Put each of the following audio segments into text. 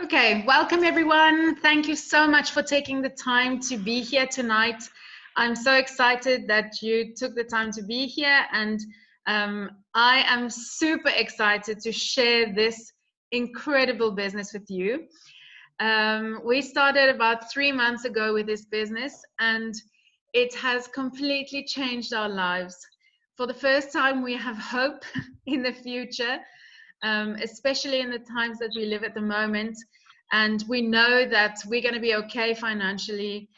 Okay, welcome everyone. Thank you so much for taking the time to be here tonight. I'm so excited that you took the time to be here, and I am super excited to share this incredible business with you. We started about 3 months ago with this business, and it has completely changed our lives. For the first time, we have hope in the future, especially in the times that we live at the moment. And we know that we're going to be okay financially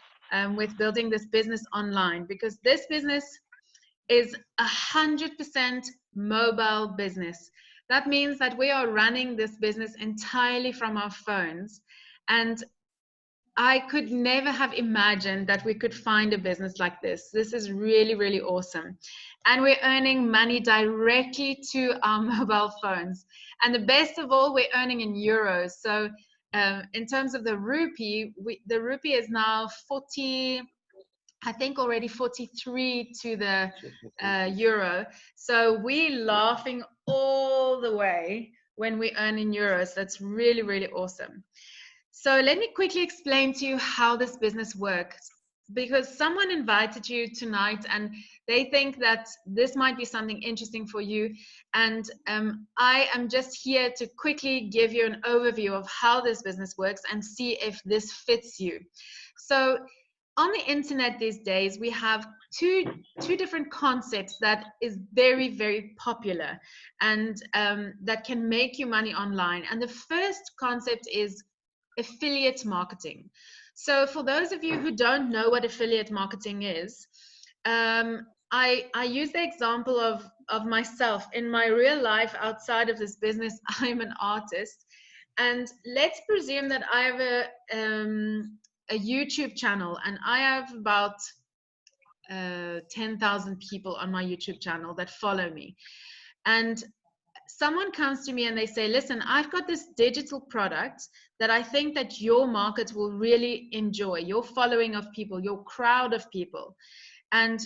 with building this business online, because this business is 100% mobile business. That means that we are running this business entirely from our phones. And I could never have imagined that we could find a business like this. This is really, really awesome. And we're earning money directly to our mobile phones. And the best of all, we're earning in euros. So in terms of the rupee, the rupee is now 40, I think already 43 to the euro. So we're laughing all the way when we earn in euros. That's really, really awesome. So let me quickly explain to you how this business works, because someone invited you tonight and they think that this might be something interesting for you. And I am just here to quickly give you an overview of how this business works and see if this fits you. So on the internet these days, we have two different concepts that is very, very popular and that can make you money online. And the first concept is affiliate marketing. So for those of you who don't know what affiliate marketing is, I use the example of myself. In my real life outside of this business, I'm an artist. And let's presume that I have a YouTube channel, and I have about 10,000 people on my YouTube channel that follow me. And someone comes to me and they say, listen, I've got this digital product that I think that your market will really enjoy, your following of people, your crowd of people. And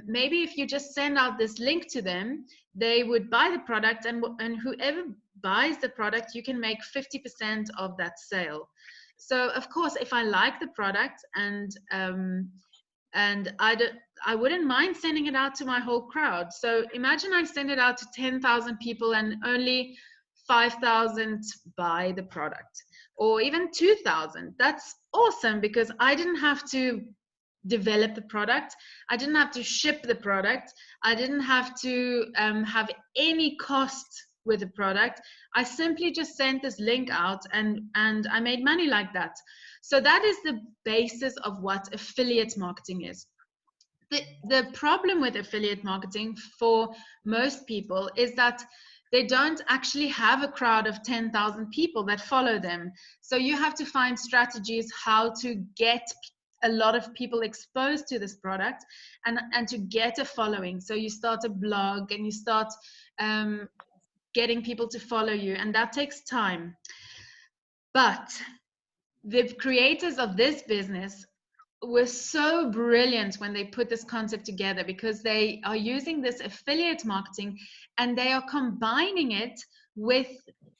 maybe if you just send out this link to them, they would buy the product, and whoever buys the product, you can make 50% of that sale. So of course, if I like the product and I wouldn't mind sending it out to my whole crowd. So imagine I send it out to 10,000 people and only 5,000 buy the product, or even 2,000. That's awesome, because I didn't have to develop the product. I didn't have to ship the product. I didn't have to have any cost with the product. I simply just sent this link out and I made money like that. So that is the basis of what affiliate marketing is. The problem with affiliate marketing for most people is that they don't actually have a crowd of 10,000 people that follow them. So you have to find strategies how to get a lot of people exposed to this product and to get a following. So you start a blog and you start getting people to follow you, and that takes time. But the creators of this business were so brilliant when they put this concept together, because they are using this affiliate marketing and they are combining it with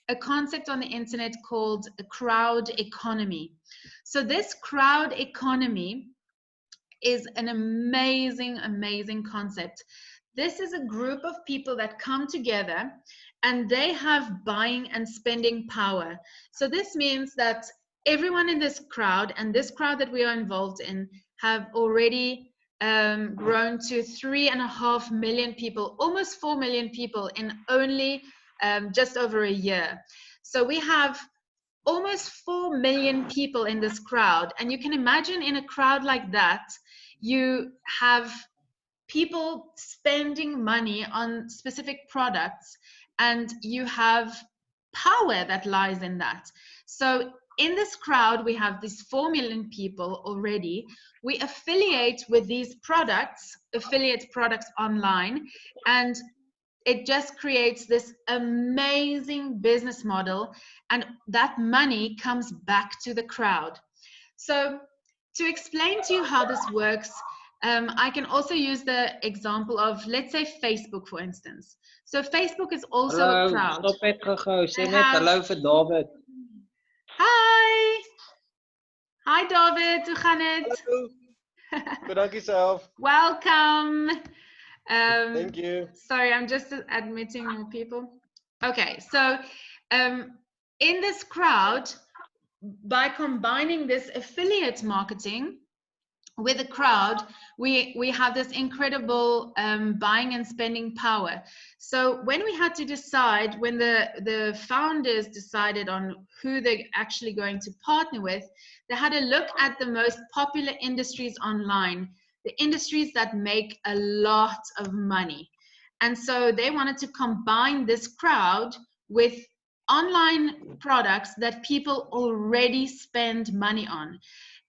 a concept on the internet called a crowd economy. So this crowd economy is an amazing, amazing concept. This is a group of people that come together and they have buying and spending power. So this means that everyone in this crowd, and this crowd that we are involved in, have already grown to 3.5 million people, almost 4 million people in only just over a year. So we have almost 4 million people in this crowd. And you can imagine, in a crowd like that, you have people spending money on specific products, and you have power that lies in that. So in this crowd, we have these 4 million people already. We affiliate with these products, affiliate products online, and it just creates this amazing business model, and that money comes back to the crowd. So to explain to you how this works, I can also use the example of, let's say, Facebook, for instance. So Facebook is also a crowd. Stop het gou-gou. Sê They net have hallo vir David. Hi David, hoe gaan het? Hallo, bedankt jezelf. Welcome. Thank you. Sorry, I'm just admitting more people. Okay, so in this crowd, by combining this affiliate marketing with a crowd, we have this incredible buying and spending power. So when we had to decide, when the founders decided on who they're actually going to partner with, they had a look at the most popular industries online, the industries that make a lot of money. And so they wanted to combine this crowd with online products that people already spend money on.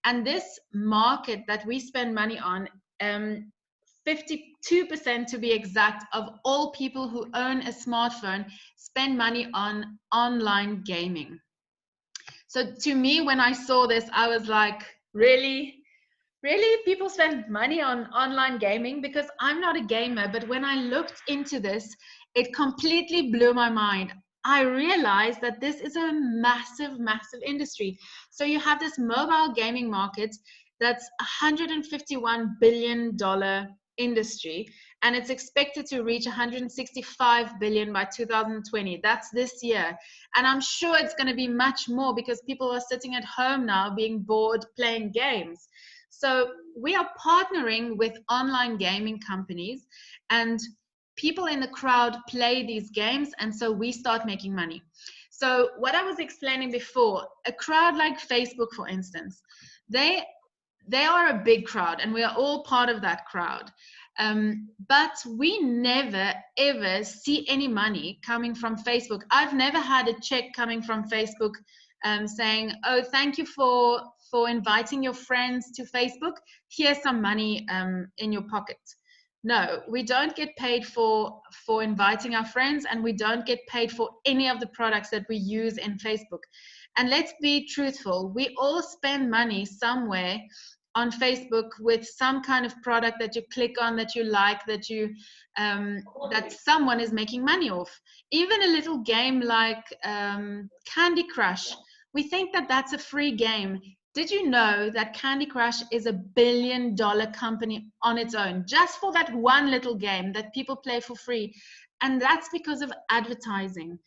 And this market that we spend money on, 52% to be exact, of all people who own a smartphone spend money on online gaming. So to me, when I saw this, I was like, really? Really, people spend money on online gaming? Because I'm not a gamer, but when I looked into this, it completely blew my mind. I realized that this is a massive, massive industry. So you have this mobile gaming market that's $151 billion industry, and it's expected to reach 165 billion by 2020. That's this year. And I'm sure it's going to be much more because people are sitting at home now being bored playing games. So we are partnering with online gaming companies, and people in the crowd play these games, and so we start making money. So what I was explaining before, a crowd like Facebook, for instance, they are a big crowd, and we are all part of that crowd. But we never ever see any money coming from Facebook. I've never had a check coming from Facebook saying, "Oh, thank you for inviting your friends to Facebook. Here's some money in your pocket." No, we don't get paid for inviting our friends, and we don't get paid for any of the products that we use in Facebook. And let's be truthful, we all spend money somewhere on Facebook with some kind of product that you click on, that you like, that someone is making money off. Even a little game like Candy Crush, we think that that's a free game. Did you know that Candy Crush is $1 billion company on its own, just for that one little game that people play for free? And that's because of advertising.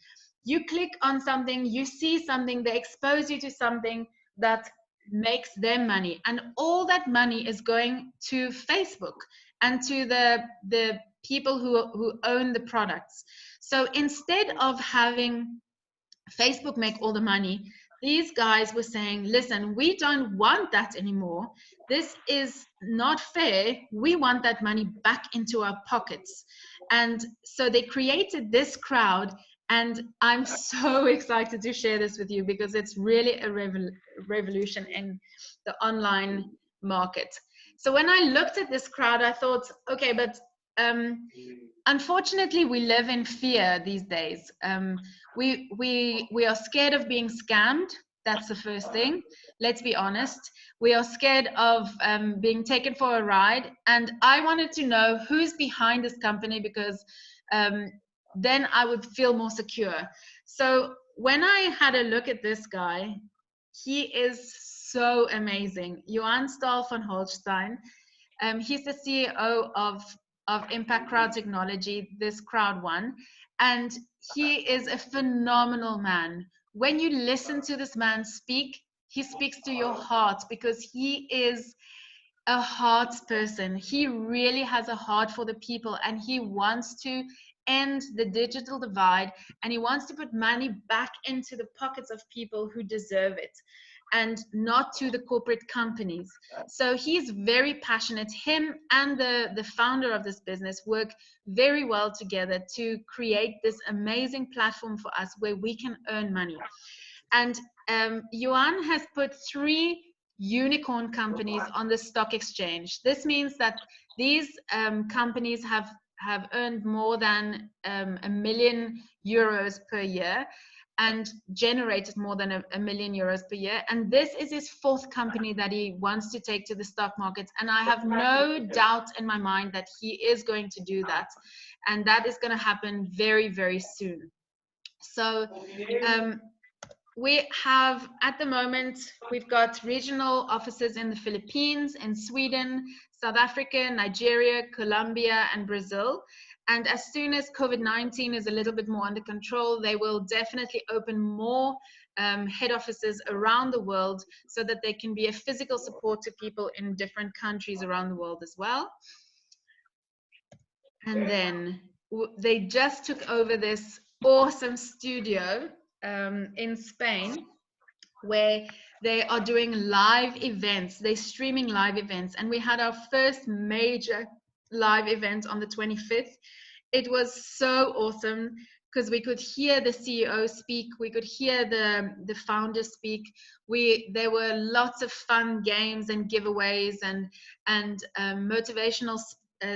You click on something, you see something, they expose you to something that makes them money, and all that money is going to Facebook and to the people who own the products. So instead of having Facebook make all the money, these guys were saying, listen, we don't want that anymore. This is not fair. We want that money back into our pockets. And so they created this crowd. And I'm so excited to share this with you because it's really a revolution in the online market. So when I looked at this crowd, I thought, okay, but unfortunately, we live in fear these days. We are scared of being scammed. That's the first thing. Let's be honest. We are scared of being taken for a ride. And I wanted to know who's behind this company, because then I would feel more secure. So when I had a look at this guy, he is so amazing. Johan Stahl van Holstein. He's the CEO of Impact Crowd Technology, this Crowd One, and he is a phenomenal man. When you listen to this man speak, he speaks to your heart because he is a heart person. He really has a heart for the people, and he wants to end the digital divide, and he wants to put money back into the pockets of people who deserve it and not to the corporate companies. So he's very passionate. Him and the founder of this business work very well together to create this amazing platform for us where we can earn money. And Yuan has put 3 unicorn companies on the stock exchange. This means that these companies have earned more than €1 million per year and generated more than €1 million per year. And this is his 4th company that he wants to take to the stock market. And I have no doubt in my mind that he is going to do that. And that is going to happen very, very soon. So we have, at the moment, we've got regional offices in the Philippines, in Sweden, South Africa, Nigeria, Colombia, and Brazil. And as soon as COVID-19 is a little bit more under control, they will definitely open more head offices around the world so that they can be a physical support to people in different countries around the world as well. And then they just took over this awesome studio in Spain, where they are doing live events. They're streaming live events. And we had our first major live event on the 25th. It was so awesome because we could hear the CEO speak. We could hear the founders speak. There were lots of fun games and giveaways and motivational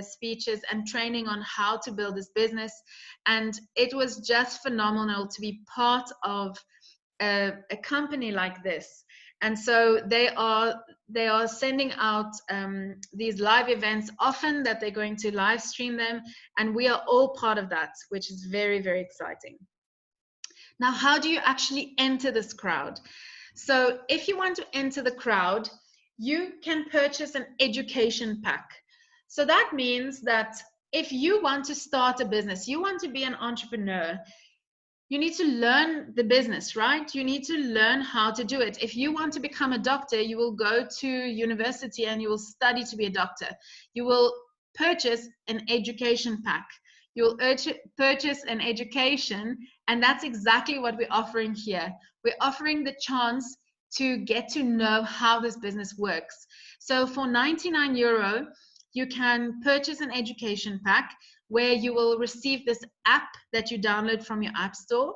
speeches and training on how to build this business. And it was just phenomenal to be part of a company like this. And so they are sending out these live events often, that they're going to live stream them, and we are all part of that, which is very, very exciting. Now, how do you actually enter this crowd? So if you want to enter the crowd, you can purchase an education pack. So that means that if you want to start a business, you want to be an entrepreneur, you need to learn the business, right? You need to learn how to do it. If you want to become a doctor, you will go to university and you will study to be a doctor. You will purchase an education pack. You will purchase an education, and that's exactly what we're offering here. We're offering the chance to get to know how this business works. So for €99, you can purchase an education pack where you will receive this app that you download from your app store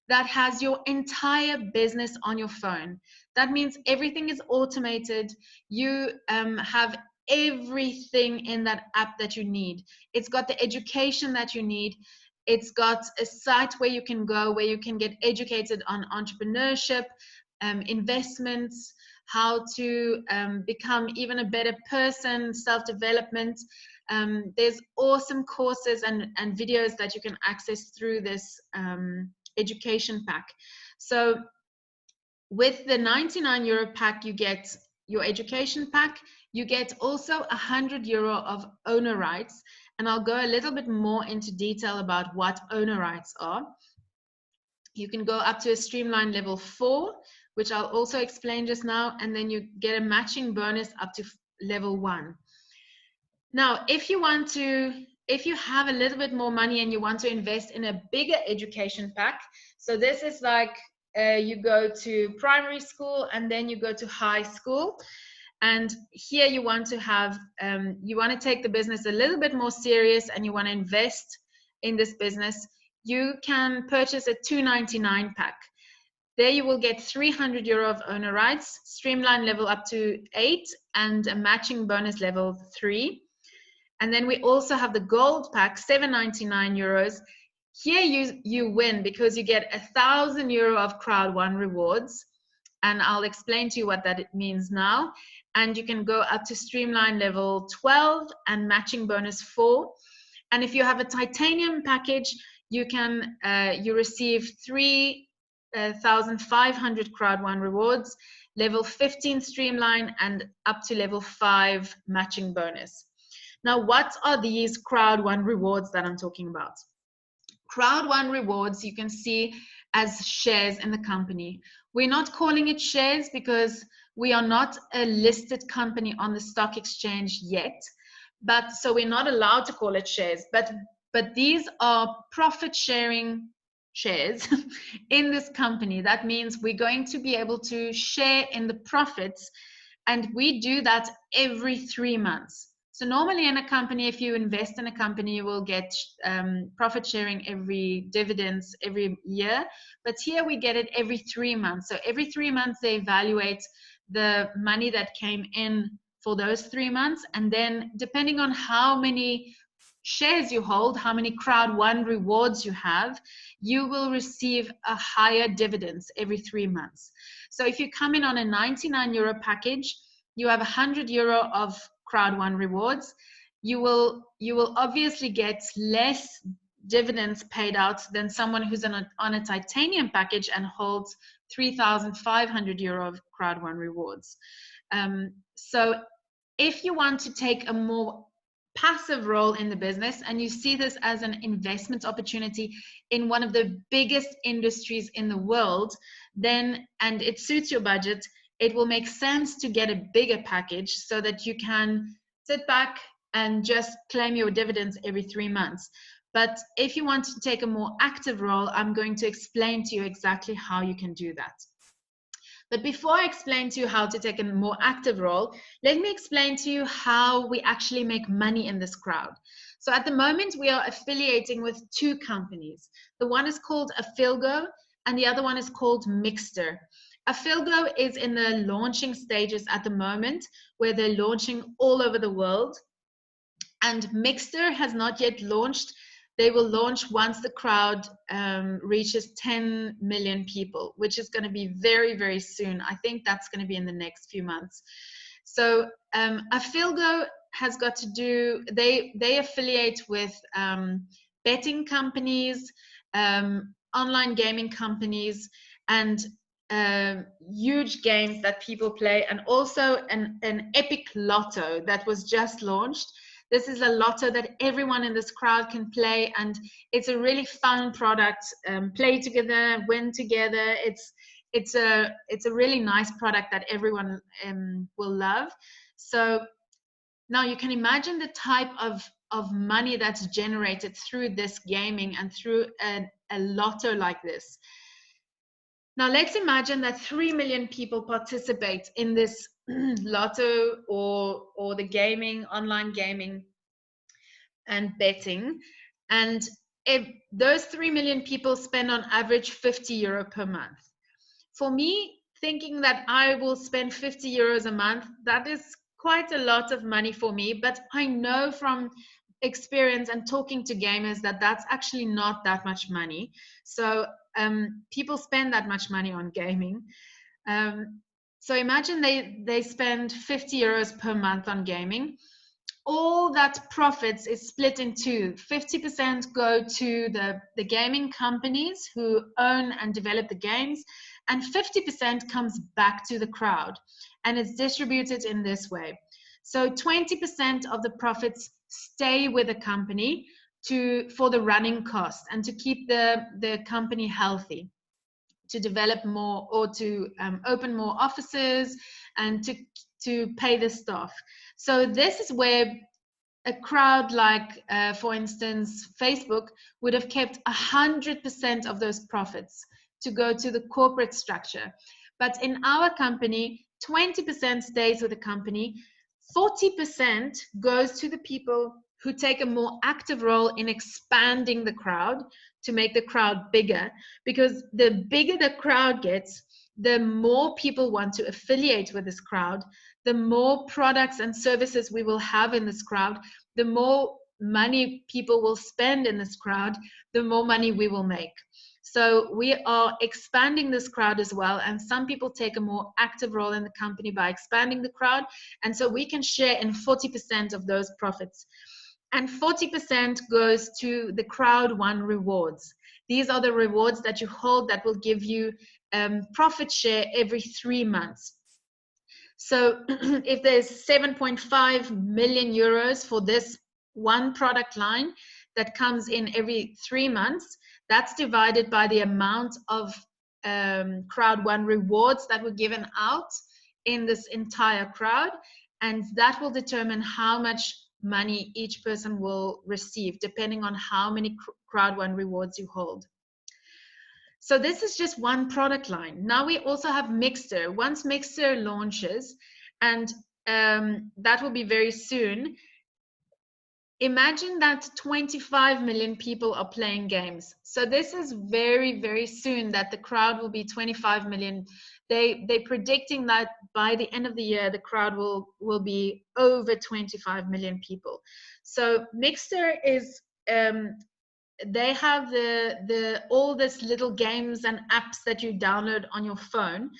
that has your entire business on your phone. That means everything is automated. You have everything in that app that you need. It's got the education that you need. It's got a site where you can go, where you can get educated on entrepreneurship, investments, how to become even a better person, self-development. There's awesome courses and videos that you can access through this education pack. So with the €99 pack, you get your education pack. You get also €100 of owner rights. And I'll go a little bit more into detail about what owner rights are. You can go up to a streamline level 4, which I'll also explain just now, and then you get a matching bonus up to level 1. Now, if you have a little bit more money and you want to invest in a bigger education pack, so this is like you go to primary school and then you go to high school, and here you want to have, you want to take the business a little bit more serious and you want to invest in this business, you can purchase a $299 pack. There you will get €300 of owner rights, streamline level up to 8, and a matching bonus level 3. And then we also have the gold pack, €799. Here you win because you get €1,000 of crowd 1 rewards. And I'll explain to you what that means now. And you can go up to streamline level 12 and matching bonus 4. And if you have a titanium package, you can you receive 3,500 crowd 1 rewards, level 15 streamline, and up to level 5 matching bonus. Now, what are these crowd 1 rewards that I'm talking about? Crowd 1 rewards you can see as shares in the company. We're not calling it shares because we are not a listed company on the stock exchange yet, but so we're not allowed to call it shares, but these are profit sharing shares in this company. That means we're going to be able to share in the profits, and we do that every 3 months. So normally in a company, if you invest in a company, you will get profit sharing dividends every year. But here we get it every 3 months. So every 3 months, they evaluate the money that came in for those 3 months. And then depending on how many shares you hold, how many crowd 1 rewards you have, you will receive a higher dividends every 3 months. So if you come in on a €99 package, you have €100 of crowd 1 rewards. You will obviously get less dividends paid out than someone who's on a titanium package and holds 3,500 euro of crowd one rewards. So if you want to take a more passive role in the business and you see this as an investment opportunity in one of the biggest industries in the world, then, and it suits your budget, it will make sense to get a bigger package so that you can sit back and just claim your dividends every 3 months. But if you want to take a more active role, I'm going to explain to you exactly how you can do that. But before I explain to you how to take a more active role, let me explain to you how we actually make money in this crowd. So at the moment, we are affiliating with 2 companies. The one is called Afilgo, and the other one is called Mixter. Afilgo is in the launching stages at the moment, where they're launching all over the world. And Mixter has not yet launched. They will launch once the crowd reaches 10 million people, which is going to be very, very soon. I think that's going to be in the next few months. So Afilgo has got to do, they affiliate with betting companies, online gaming companies, and huge games that people play, and also an epic lotto that was just launched. This is a lotto that everyone in this crowd can play, and it's a really fun product. Play together, win together. It's a really nice product that everyone will love. So now you can imagine the type of money that's generated through this gaming and through a lotto like this. Now let's imagine that 3 million people participate in this lotto or the gaming, online gaming and betting. And if those 3 million people spend on average 50 euro per month. For me, thinking that I will spend 50 euros a month, that is quite a lot of money for me, but I know from experience and talking to gamers that that's actually not that much money. So people spend that much money on gaming. So imagine they spend 50 euros per month on gaming. All that profits is split in 2. 50% go to the gaming companies who own and develop the games, and 50% comes back to the crowd, and it's distributed in this way. So 20% of the profits stay with the company for the running cost and to keep the company healthy, to develop more or to open more offices and to pay the staff. So this is where a crowd like, for instance, Facebook would have kept 100% of those profits to go to the corporate structure. But in our company, 20% stays with the company, 40% goes to the people who take a more active role in expanding the crowd to make the crowd bigger, because the bigger the crowd gets, the more people want to affiliate with this crowd, the more products and services we will have in this crowd, the more money people will spend in this crowd, the more money we will make. So we are expanding this crowd as well, and some people take a more active role in the company by expanding the crowd, and so we can share in 40% of those profits. And 40% goes to the crowd one rewards. These are the rewards that you hold that will give you profit share every 3 months. So if there's 7.5 million euros for this one product line that comes in every 3 months, that's divided by the amount of crowd one rewards that were given out in this entire crowd, and that will determine how much money each person will receive depending on how many crowd one rewards you hold. So this is just one product line. Now we also have Mixter. Once Mixter launches, and that will be very soon, imagine that 25 million people are playing games. So this is very, very soon that the crowd will be 25 million. They're predicting that by the end of the year, the crowd will be over 25 million people. So Mixter is, they have all this little games and apps that you download on your phone.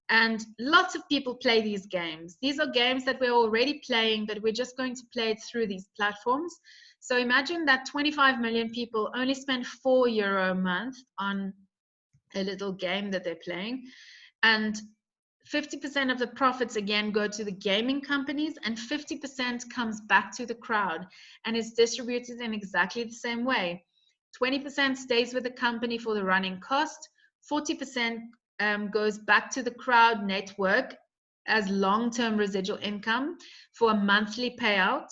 And lots of people play these games. These are games that we're already playing, but we're just going to play it through these platforms. So imagine that 25 million people only spend €4 a month on a little game that they're playing. And 50% of the profits again go to the gaming companies, and 50% comes back to the crowd and is distributed in exactly the same way. 20% stays with the company for the running cost, 40% goes back to the crowd network as long-term residual income for a monthly payout,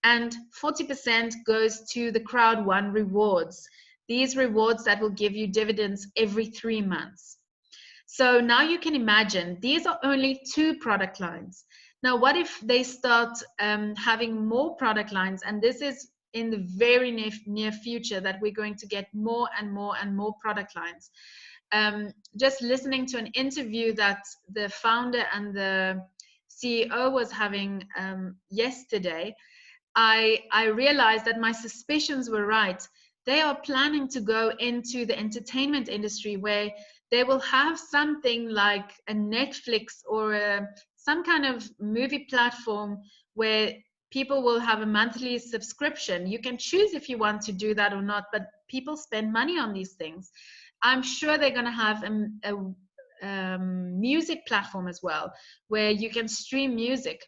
and 40% goes to the crowd one rewards. These rewards that will give you dividends every 3 months. So now you can imagine these are only 2 product lines. Now, what if they start having more product lines? And this is in the very near future that we're going to get more and more and more product lines. Just listening to an interview that the founder and the CEO was having yesterday, I realized that my suspicions were right. They are planning to go into the entertainment industry where they will have something like a Netflix or some kind of movie platform where people will have a monthly subscription. You can choose if you want to do that or not, but people spend money on these things. I'm sure they're going to have a music platform as well, where you can stream music.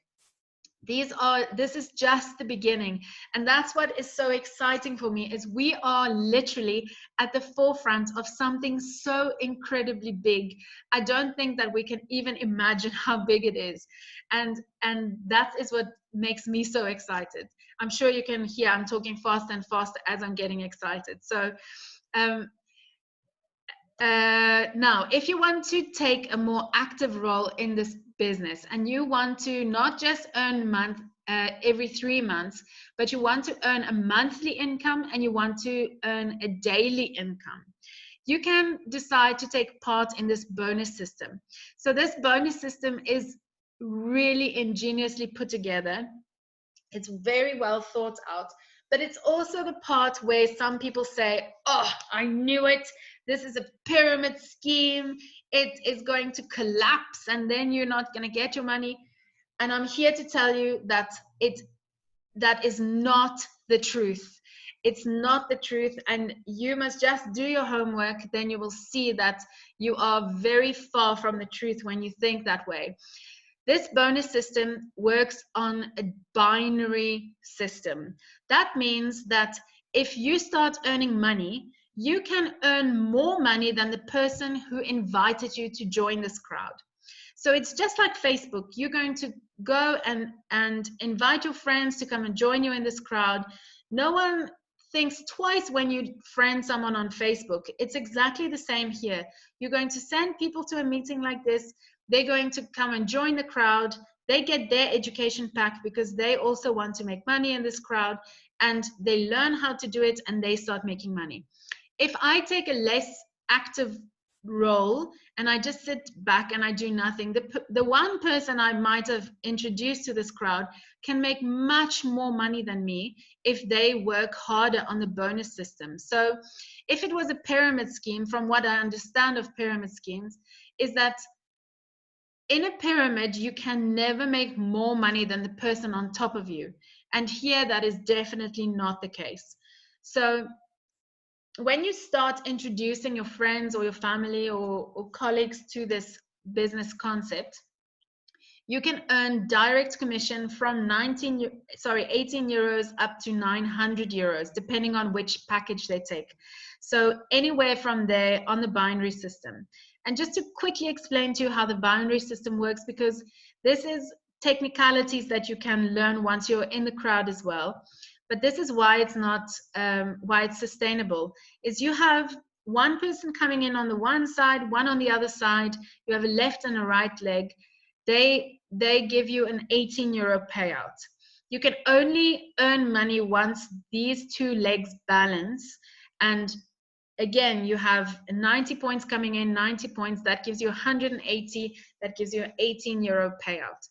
This is just the beginning, and that's what is so exciting for me, is we are literally at the forefront of something so incredibly big. I don't think that we can even imagine how big it is, and that is what makes me so excited. I'm sure you can hear I'm talking fast and fast as I'm getting excited. So now, if you want to take a more active role in this business and you want to not just earn every 3 months, but you want to earn a monthly income and you want to earn a daily income, you can decide to take part in this bonus system. So this bonus system is really ingeniously put together. It's very well thought out, but it's also the part where some people say, oh, I knew it. This is a pyramid scheme. It is going to collapse and then you're not going to get your money. And I'm here to tell you that that is not the truth. It's not the truth, and you must just do your homework. Then you will see that you are very far from the truth when you think that way. This bonus system works on a binary system. That means that if you start earning money, you can earn more money than the person who invited you to join this crowd. So it's just like Facebook. You're going to go and invite your friends to come and join you in this crowd. No one thinks twice when you friend someone on Facebook. It's exactly the same here. You're going to send people to a meeting like this. They're going to come and join the crowd. They get their education pack because they also want to make money in this crowd, and they learn how to do it and they start making money. If I take a less active role and I just sit back and I do nothing, the one person I might have introduced to this crowd can make much more money than me if they work harder on the bonus system. So if it was a pyramid scheme, from what I understand of pyramid schemes, is that in a pyramid, you can never make more money than the person on top of you. And here, that is definitely not the case. So when you start introducing your friends or your family or colleagues to this business concept, you can earn direct commission from 18 euros up to 900 euros, depending on which package they take. So anywhere from there on the binary system. And just to quickly explain to you how the binary system works, because this is technicalities that you can learn once you're in the crowd as well. But this is why it's not, why it's sustainable, is you have one person coming in on the one side, one on the other side, you have a left and a right leg. They give you an 18 euro payout. You can only earn money once these two legs balance. And again, you have 90 points coming in, 90 points, that gives you 180, that gives you an 18 euro payout.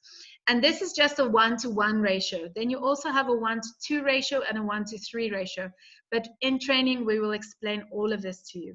And this is just a 1-to-1 ratio. Then you also have a 1-to-2 ratio and a 1-to-3 ratio. But in training, we will explain all of this to you.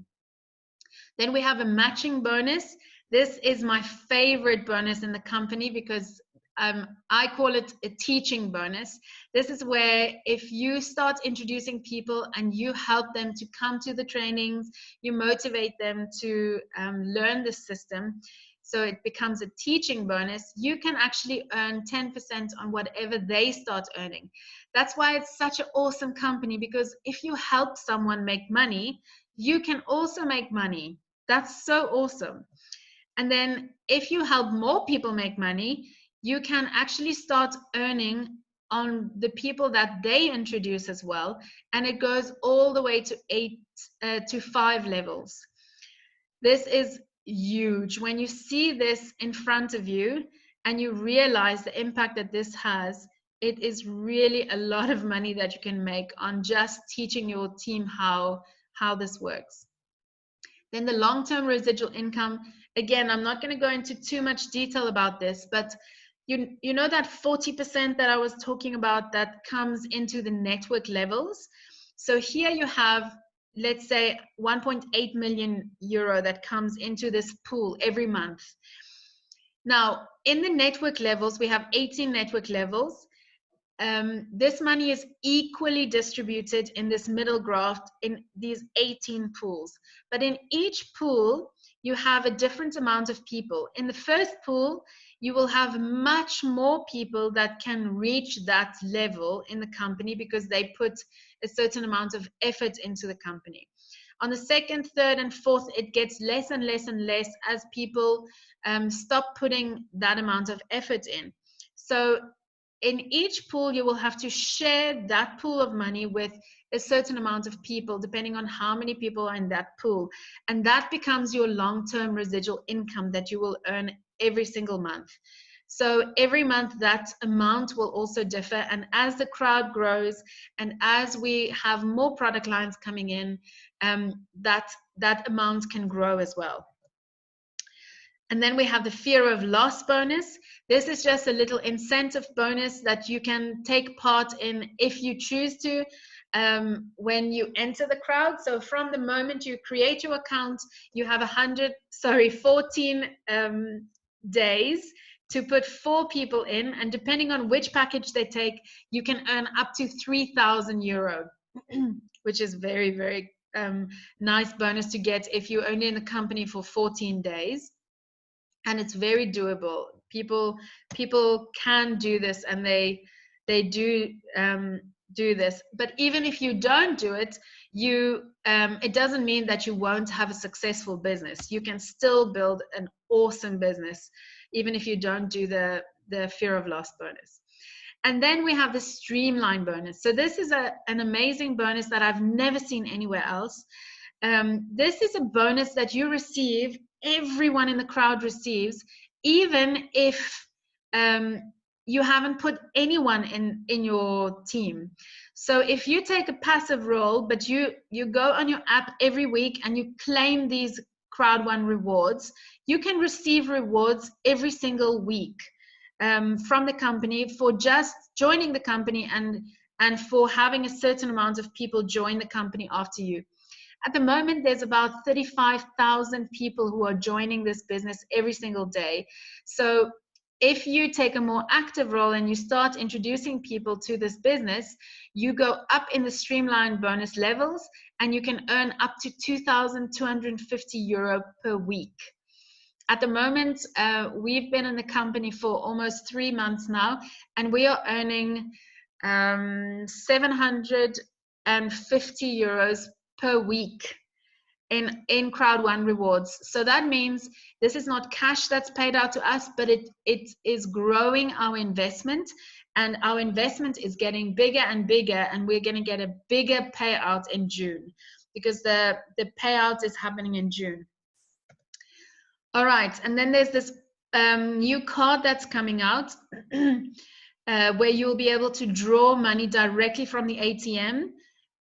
Then we have a matching bonus. This is my favorite bonus in the company because I call it a teaching bonus. This is where if you start introducing people and you help them to come to the trainings, you motivate them to learn the system, so it becomes a teaching bonus, you can actually earn 10% on whatever they start earning. That's why it's such an awesome company, because if you help someone make money, you can also make money. That's so awesome. And then if you help more people make money, you can actually start earning on the people that they introduce as well. And it goes all the way to 5 levels. This is huge. When you see this in front of you and you realize the impact that this has, it is really a lot of money that you can make on just teaching your team how this works. Then the long-term residual income, again, I'm not going to go into too much detail about this, but you know that 40% that I was talking about that comes into the network levels. So here you have, let's say, 1.8 million euro that comes into this pool every month. Now, in the network levels, we have 18 network levels. This money is equally distributed in this middle graph in these 18 pools. But in each pool, you have a different amount of people. In the first pool, you will have much more people that can reach that level in the company because they put a certain amount of effort into the company. On the second, third, and fourth, it gets less and less and less as people stop putting that amount of effort in. So in each pool, you will have to share that pool of money with a certain amount of people, depending on how many people are in that pool. And that becomes your long-term residual income that you will earn every single month. So every month, that amount will also differ. And as the crowd grows and as we have more product lines coming in, that amount can grow as well. And then we have the fear of loss bonus. This is just a little incentive bonus that you can take part in if you choose to when you enter the crowd. So from the moment you create your account, you have 14 days to put 4 people in. And depending on which package they take, you can earn up to 3,000 euro, which is very, very nice bonus to get if you're only in the company for 14 days. And it's very doable. People can do this, and they do this. But even if you don't do it, it doesn't mean that you won't have a successful business. You can still build an awesome business, even if you don't do the fear of loss bonus. And then we have the streamline bonus. So this is an amazing bonus that I've never seen anywhere else. This is a bonus that you receive, everyone in the crowd receives, even if you haven't put anyone in your team. So if you take a passive role, but you go on your app every week and you claim these crowd one rewards, you can receive rewards every single week from the company for just joining the company and for having a certain amount of people join the company after you. At the moment, there's about 35,000 people who are joining this business every single day. So if you take a more active role and you start introducing people to this business, you go up in the streamlined bonus levels and you can earn up to 2,250 euro per week. At the moment, we've been in the company for almost 3 months now, and we are earning 750 euros per week in crowd one rewards. So that means this is not cash that's paid out to us, but it is growing our investment, and our investment is getting bigger and bigger, and we're going to get a bigger payout in June because the payout is happening in June. All right, and then there's this new card that's coming out where you'll be able to draw money directly from the ATM.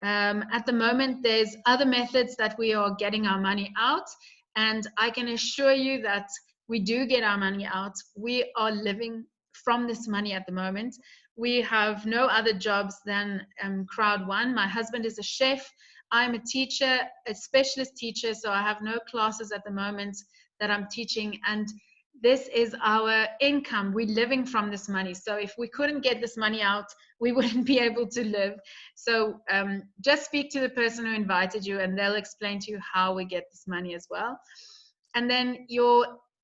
At the moment, there's other methods that we are getting our money out, and I can assure you that we do get our money out. We are living from this money at the moment. We have no other jobs than crowd one. My husband is a chef. I'm a teacher, a specialist teacher, so I have no classes at the moment that I'm teaching, and this is our income. We're living from this money. So if we couldn't get this money out, we wouldn't be able to live. So just speak to the person who invited you, and they'll explain to you how we get this money as well. And then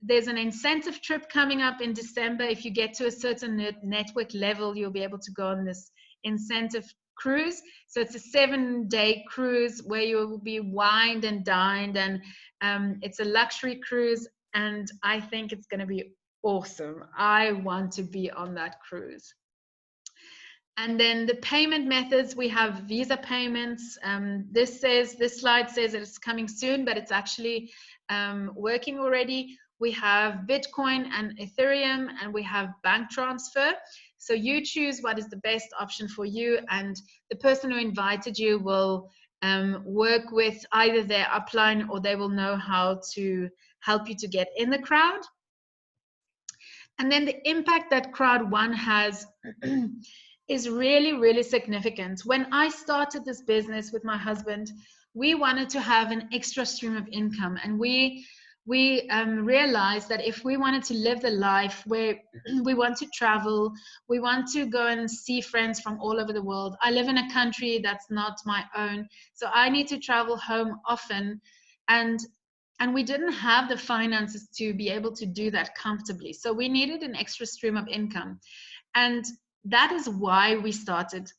there's an incentive trip coming up in December. If you get to a certain network level, you'll be able to go on this incentive cruise. So it's a 7-day cruise where you will be wined and dined, and it's a luxury cruise, and I think it's going to be awesome. I want to be on that cruise. And then the payment methods, we have Visa payments. This slide says that it's coming soon, but it's actually working already. We have Bitcoin and Ethereum, and we have bank transfer. So you choose what is the best option for you, and the person who invited you will work with either their upline, or they will know how to help you to get in the crowd. And then the impact that crowd one has is really, really significant. When I started this business with my husband, we wanted to have an extra stream of income, and we realized that if we wanted to live the life where we want to travel, we want to go and see friends from all over the world. I live in a country that's not my own, so I need to travel home often, and we didn't have the finances to be able to do that comfortably. So we needed an extra stream of income, and that is why we started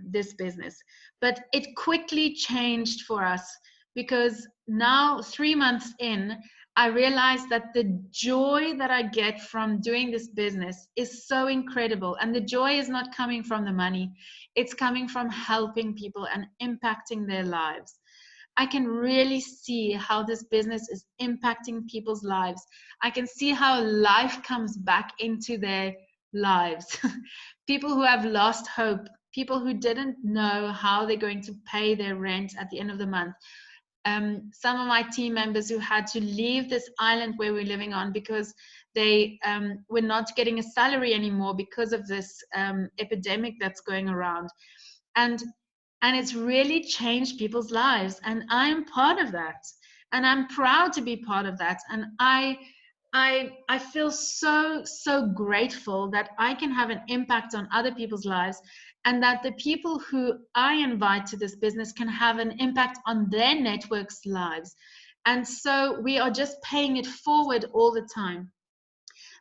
this business. But it quickly changed for us, because now 3 months in, I realized that the joy that I get from doing this business is so incredible. And the joy is not coming from the money. It's coming from helping people and impacting their lives. I can really see how this business is impacting people's lives. I can see how life comes back into their lives. People who have lost hope, people who didn't know how they're going to pay their rent at the end of the month. Some of my team members who had to leave this island where we're living on because they were not getting a salary anymore because of this epidemic that's going around. And it's really changed people's lives, and I'm part of that, and I'm proud to be part of that. And I feel so grateful that I can have an impact on other people's lives, and that the people who I invite to this business can have an impact on their network's lives. And so we are just paying it forward all the time.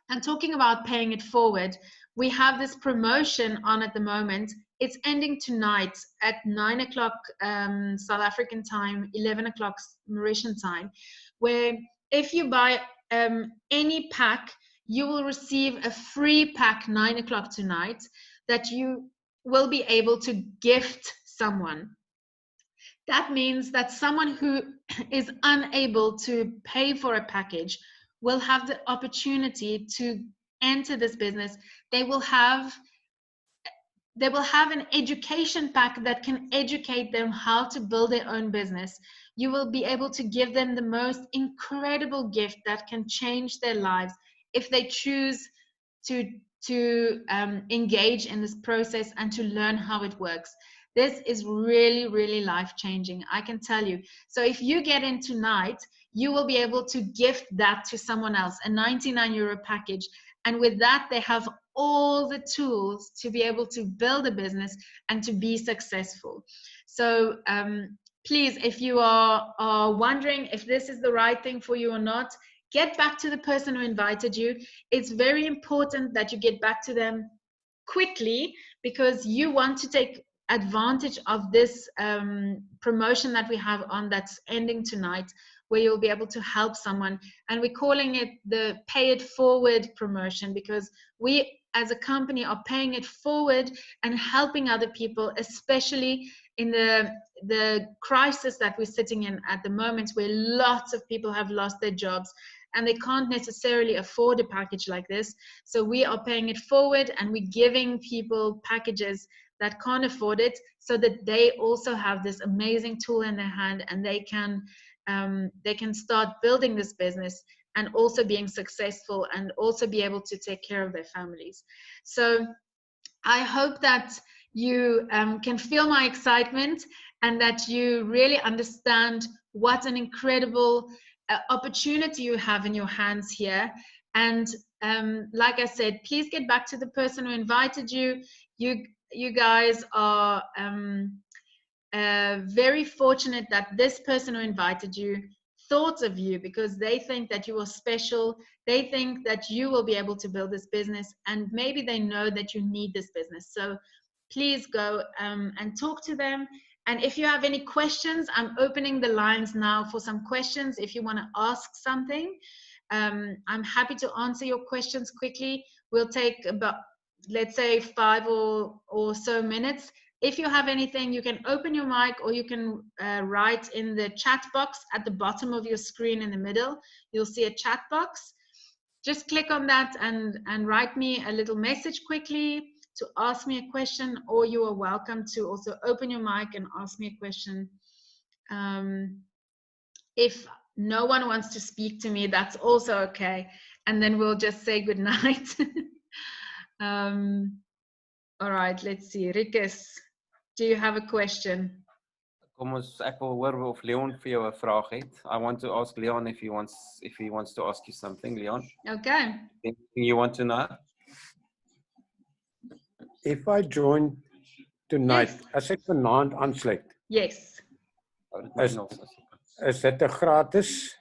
And talking about paying it forward, we have this promotion on at the moment. It's ending tonight at 9 o'clock South African time, 11 o'clock Mauritian time, where if you buy any pack, you will receive a free pack 9 o'clock tonight that you will be able to gift someone. That means that someone who is unable to pay for a package will have the opportunity to enter this business. They will have an education pack that can educate them how to build their own business. You will be able to give them the most incredible gift that can change their lives if they choose to engage in this process and to learn how it works. This is really, really life-changing, I can tell you. So if you get in tonight, you will be able to gift that to someone else, a 99 euro package. And with that, they have all the tools to be able to build a business and to be successful. So please, if you are wondering if this is the right thing for you or not, get back to the person who invited you. It's very important that you get back to them quickly, because you want to take advantage of this promotion that we have on that's ending tonight, where you'll be able to help someone. And we're calling it the Pay It Forward promotion, because we as a company are paying it forward and helping other people, especially in the crisis that we're sitting in at the moment, where lots of people have lost their jobs and they can't necessarily afford a package like this. So we are paying it forward, and we're giving people packages that can't afford it, so that they also have this amazing tool in their hand, and they can start building this business and also being successful, and also be able to take care of their families. So I hope that you can feel my excitement, and that you really understand what an incredible opportunity you have in your hands here. And like I said, please get back to the person who invited you. You guys are very fortunate that this person who invited you thought of you, because they think that you are special. They think that you will be able to build this business, and maybe they know that you need this business. So please go and talk to them. And if you have any questions, I'm opening the lines now for some questions. If you want to ask something, I'm happy to answer your questions quickly. We'll take about, let's say, 5 or so minutes. If you have anything, you can open your mic, or you can write in the chat box at the bottom of your screen in the middle. You'll see a chat box. Just click on that and write me a little message quickly to ask me a question, or you are welcome to also open your mic and ask me a question. If no one wants to speak to me, that's also okay. And then we'll just say good night. All right, let's see. Rikus, do you have a question? Kom ons, ek wil hoor of Leon vir jou 'n vraag het. I want to ask Leon if he wants to ask you something, Leon. Okay. Anything you want to know? If I join tonight, Yes. as ek vanaand aansluit, Yes. is dit 'n gratis?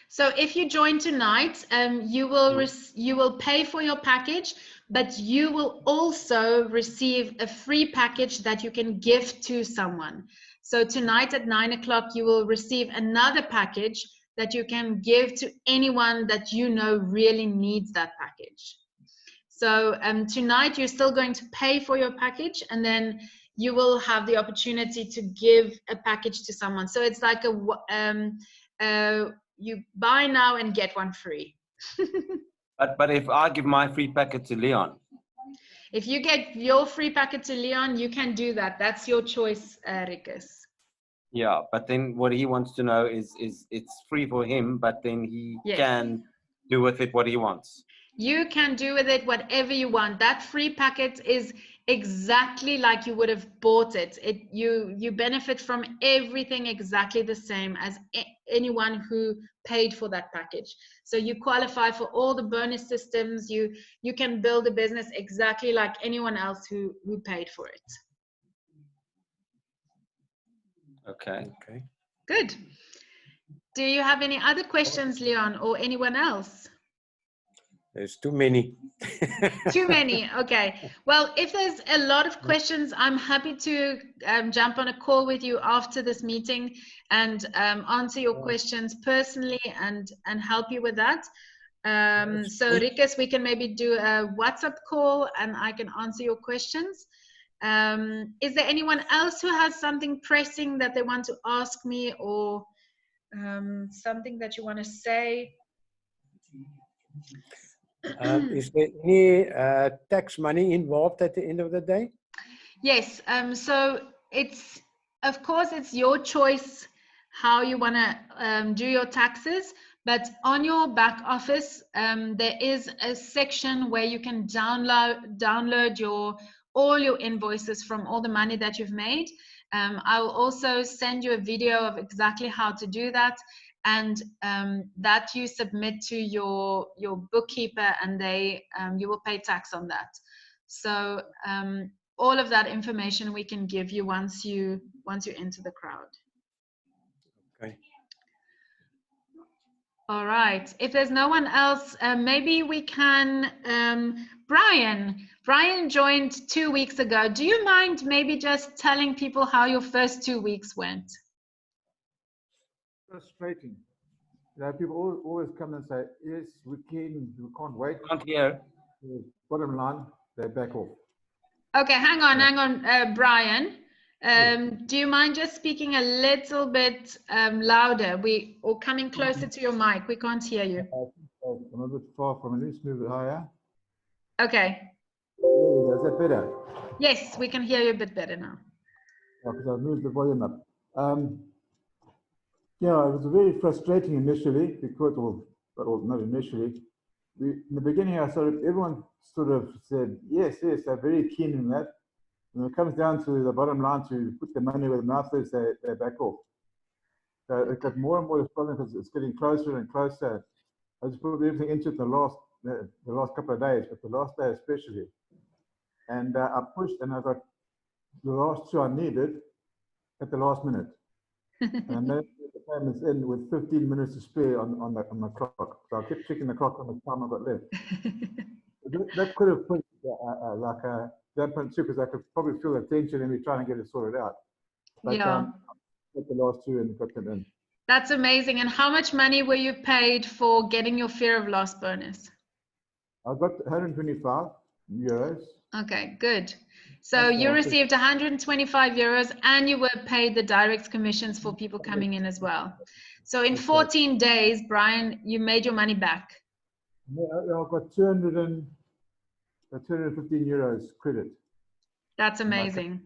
So if you join tonight, you will pay for your package, but you will also receive a free package that you can give to someone. So tonight at 9 o'clock, you will receive another package that you can give to anyone that you know really needs that package. So tonight you're still going to pay for your package, and then you will have the opportunity to give a package to someone. So it's like you buy now and get one free. But if I give my free packet to Leon, if you get your free packet to Leon, you can do that. That's your choice, Rikus. yeah. But then what he wants to know is it's free for him, but then he can do with it what he wants. You can do with it whatever you want. That free packet is exactly like you would have bought it. You benefit from everything exactly the same as anyone who paid for that package. So you qualify for all the bonus systems. You can build a business exactly like anyone else who paid for it. Okay. Okay. Good. Do you have any other questions, Leon, or anyone else? There's too many. Too many. Okay. Well, if there's a lot of questions, I'm happy to jump on a call with you after this meeting and answer your questions personally and help you with that. So Rikus, we can maybe do a WhatsApp call and I can answer your questions. Is there anyone else who has something pressing that they want to ask me, or something that you want to say? Is there any tax money involved at the end of the day? Yes. So it's, of course, it's your choice how you want to do your taxes. But on your back office, there is a section where you can download all your invoices from all the money that you've made. I will also send you a video of exactly how to do that. And that you submit to your bookkeeper, and you will pay tax on that. So all of that information we can give you once you enter the crowd. Okay. All right. If there's no one else, maybe we can. Brian joined 2 weeks ago. Do you mind maybe just telling people how your first 2 weeks went? Frustrating. You know, people always come and say, yes, we can't wait. Can't hear. Bottom line, they back off. Okay, hang on, Brian. Do you mind just speaking a little bit louder? Or coming closer to your mic? We can't hear you. I'm a bit far from it. Let's move it higher. Okay. Is that better? Yes, we can hear you a bit better now. Because I've moved the volume up. Yeah, it was very frustrating initially because, well, not initially. In the beginning, everyone sort of said, yes, they're very keen in that. When it comes down to the bottom line, to put the money where the mouth is, they back off. So it got more and more problem because it's getting closer and closer. I just put everything into it the last couple of days, but the last day especially. And I pushed, and I got the last 2 I needed at the last minute. And I noticed the payments in with 15 minutes to spare on the clock. So I kept checking the clock on the time I got left. That could have put like a dampened too, because I could probably feel the tension in me trying to get it sorted out. But yeah. got the last 2 and got them in. That's amazing. And how much money were you paid for getting your fear of loss bonus? I got 125 euros. Okay, good. So you received 125 euros and you were paid the direct commissions for people coming in as well. So in 14 days, Brian, you made your money back. Yeah, I got 215 euros credit. That's amazing.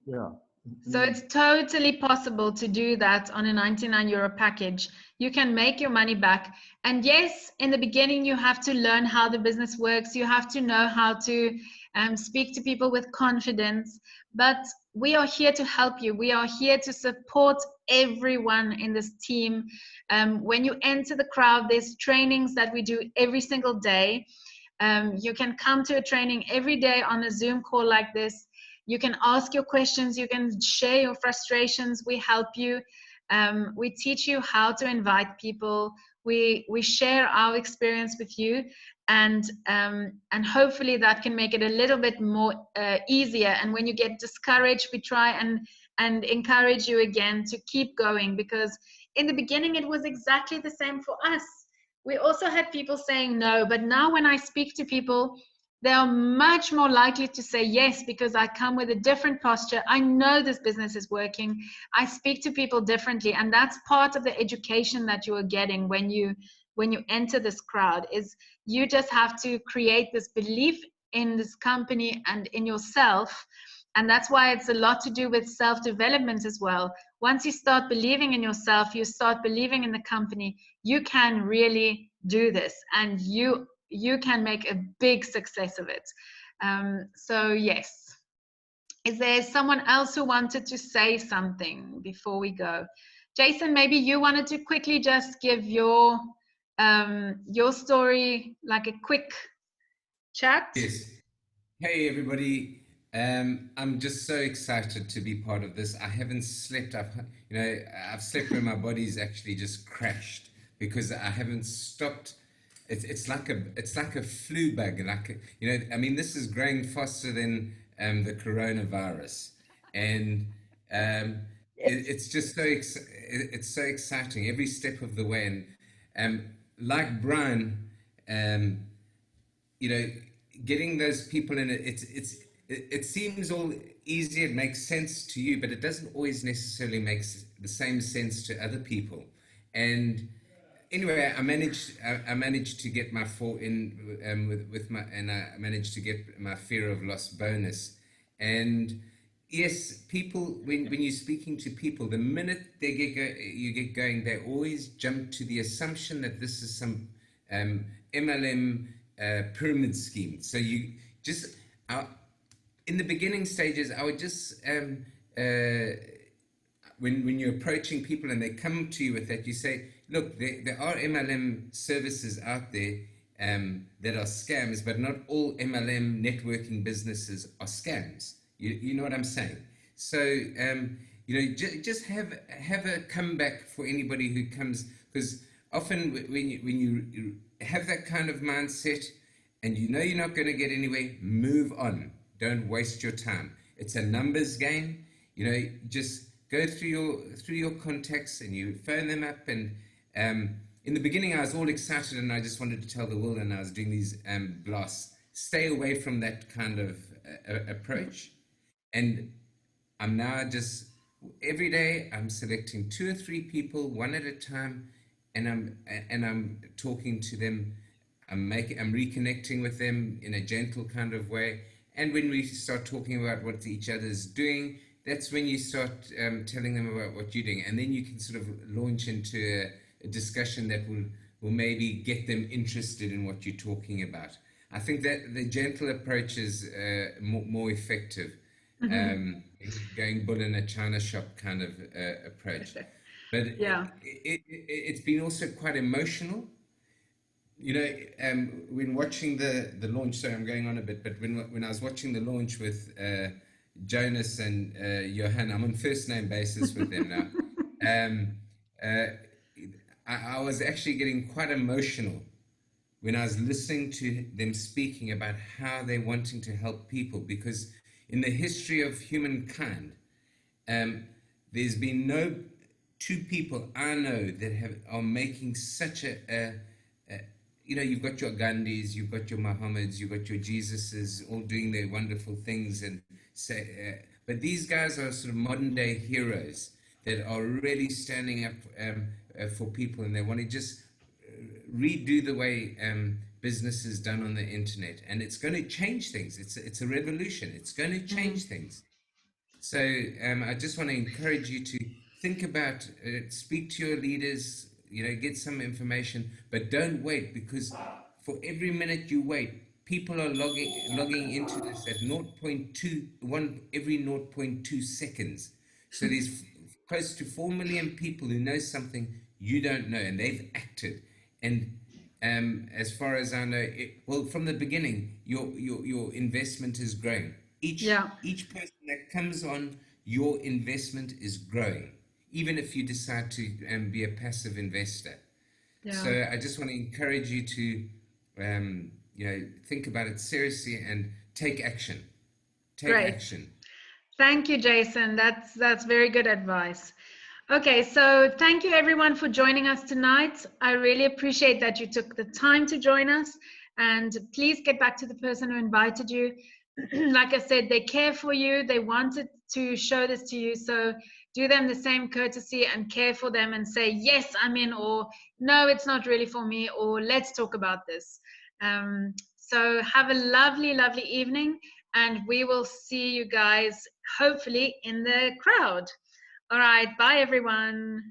Yeah. So it's totally possible to do that on a 99 euro package. You can make your money back. And yes, in the beginning, you have to learn how the business works. You have to know how to speak to people with confidence. But we are here to help you. We are here to support everyone in this team. When you enter the crowd, there's trainings that we do every single day. You can come to a training every day on a Zoom call like this. You can ask your questions, you can share your frustrations, we help you. We teach you how to invite people. We share our experience with you, and hopefully that can make it a little bit more easier. And when you get discouraged, we try and encourage you again to keep going, because in the beginning it was exactly the same for us. We also had people saying no, but now when I speak to people, they are much more likely to say yes, because I come with a different posture. I know this business is working. I speak to people differently, and that's part of the education that you are getting when you enter this crowd. Is you just have to create this belief in this company and in yourself, and that's why it's a lot to do with self-development as well. Once you start believing in yourself, you start believing in the company, you can really do this, and you can make a big success of it. So yes. Is there someone else who wanted to say something before we go? Jason, maybe you wanted to quickly just give your story, like a quick chat. Yes. Hey everybody. I'm just so excited to be part of this. I haven't slept. I've slept when my body's actually just crashed, because I haven't stopped. It's like a flu bug. This is growing faster than the coronavirus, and it's just it's so exciting every step of the way. And like Brian, getting those people in it seems all easy. It makes sense to you, but it doesn't always necessarily make the same sense to other people. And anyway, I managed to get my fall in I managed to get my fear of loss bonus. And yes, people, when you're speaking to people, the minute you get going, they always jump to the assumption that this is some MLM pyramid scheme. So you just in the beginning stages, I would just when you're approaching people and they come to you with that, you say, look, there are MLM services out there that are scams, but not all MLM networking businesses are scams. You know what I'm saying? So just have a comeback for anybody who comes, because often when you have that kind of mindset and you're not going to get anywhere, move on. Don't waste your time. It's a numbers game. Just go through your contacts and you phone them up. And in the beginning, I was all excited and I just wanted to tell the world, and I was doing these blasts. Stay away from that kind of approach. And I'm now just every day I'm selecting 2 or 3 people, one at a time, and I'm talking to them. I'm reconnecting with them in a gentle kind of way. And when we start talking about what each other is doing, that's when you start telling them about what you're doing. And then you can sort of launch into a discussion that will maybe get them interested in what you're talking about. I think that the gentle approach is more effective. Mm-hmm. Going bull in a china shop kind of approach. But yeah, it's been also quite emotional. You know, when watching the launch, sorry, I'm going on a bit, but when I was watching the launch with Jonas and Johan, I'm on first name basis with them now. I was actually getting quite emotional when I was listening to them speaking about how they're wanting to help people, because in the history of humankind, there's been no two people I know that are making such you know, you've got your Gandhis, you've got your Muhammads, you've got your Jesuses, all doing their wonderful things, and but these guys are sort of modern day heroes that are really standing up for people, and they want to just redo the way business is done on the internet, and it's going to change things. It's a revolution. It's going to change things. So I just want to encourage you to think about, speak to your leaders, you know, get some information, but don't wait, because for every minute you wait, people are logging into this at 0.21 every 0.2 seconds. So there's close to 4 million people who know something you don't know, and they've acted. And as far as I know, well, from the beginning, your investment is growing. Each person that comes on, your investment is growing, even if you decide to be a passive investor. So I just want to encourage you to you know, think about it seriously and take action. Take action. Thank you, Jason. That's very good advice. Okay, so thank you everyone for joining us tonight. I really appreciate that you took the time to join us, and please get back to the person who invited you. Like I said, they care for you. They wanted to show this to you, so do them the same courtesy and care for them and say, yes, I'm in, or no, it's not really for me, or let's talk about this. So have a lovely, lovely evening, and we will see you guys hopefully in the crowd. All right, bye everyone.